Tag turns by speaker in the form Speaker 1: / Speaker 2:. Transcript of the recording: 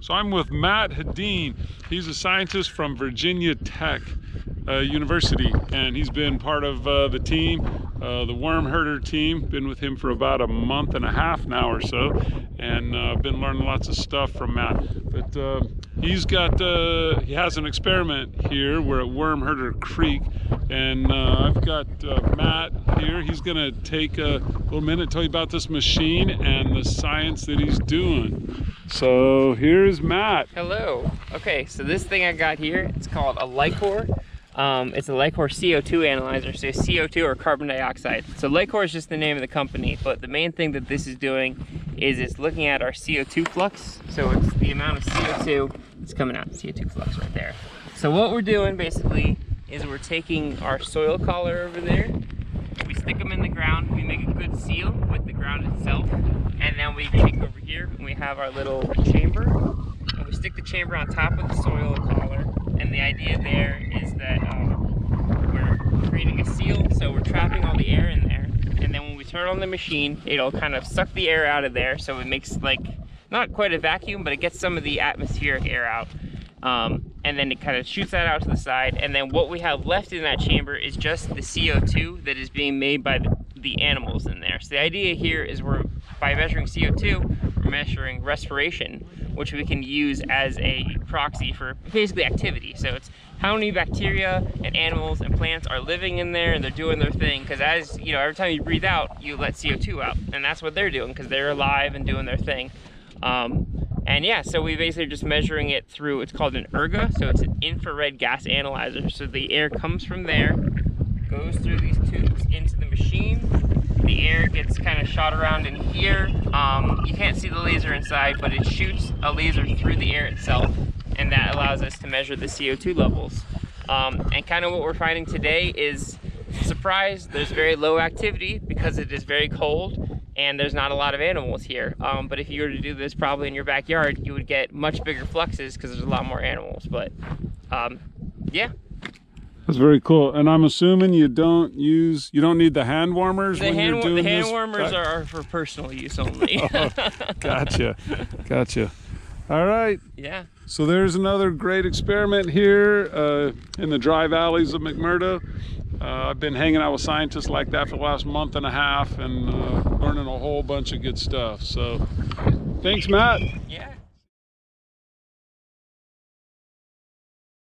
Speaker 1: So I'm with Matt Heddin. He's a scientist from Virginia Tech University, and he's been part of the team, the worm herder team. Been with him for about a month and a half now or so, and been learning lots of stuff from Matt. But he has an experiment here. We're at Worm Herder Creek, and I've got Matt here. He's gonna take a little minute to tell you about this machine and the science that he's doing. So here's Matt.
Speaker 2: Hello. Okay, so this thing I got here, it's called a Lycor. It's a Lycor CO2 analyzer, so CO2 or carbon dioxide. So Lycor is just the name of the company, but the main thing that this is doing is it's looking at our CO2 flux. So it's the amount of CO2 that's coming out, CO2 flux right there. So what we're doing basically is we're taking our soil collar over there, we stick them in the ground, we make a good seal with the ground itself, and then we take over here and we have our little chamber, and we stick the chamber on top of the soil collar. And the idea there is that we're creating a seal, so we're trapping all the air in there, and then when we turn on the machine, it'll kind of suck the air out of there, so it makes like not quite a vacuum, but it gets some of the atmospheric air out, and then it kind of shoots that out to the side, and then what we have left in that chamber is just the CO2 that is being made by the animals in there. So the idea here is by measuring CO2, we're measuring respiration, which we can use as a proxy for basically activity. So it's how many bacteria and animals and plants are living in there and they're doing their thing. Because as you know, every time you breathe out, you let CO2 out, and that's what they're doing because they're alive and doing their thing. And yeah, so we basically just measuring it through, it's called an ERGA, so it's an infrared gas analyzer. So the air comes from there, goes through these tubes into the machine. The air gets kind of shot around in here. You can't see the laser inside, but it shoots a laser through the air itself, and that allows us to measure the CO2 levels. And kind of what we're finding today is, surprise, there's very low activity because it is very cold and there's not a lot of animals here. But if you were to do this probably in your backyard, you would get much bigger fluxes because there's a lot more animals. But yeah.
Speaker 1: That's very cool. And I'm assuming you don't need the hand warmers when you're doing this?
Speaker 2: The hand warmers are for personal use only.
Speaker 1: Oh, gotcha. All right.
Speaker 2: Yeah.
Speaker 1: So there's another great experiment here in the dry valleys of McMurdo. I've been hanging out with scientists like that for the last month and a half and learning a whole bunch of good stuff. So thanks, Matt.
Speaker 2: Yeah.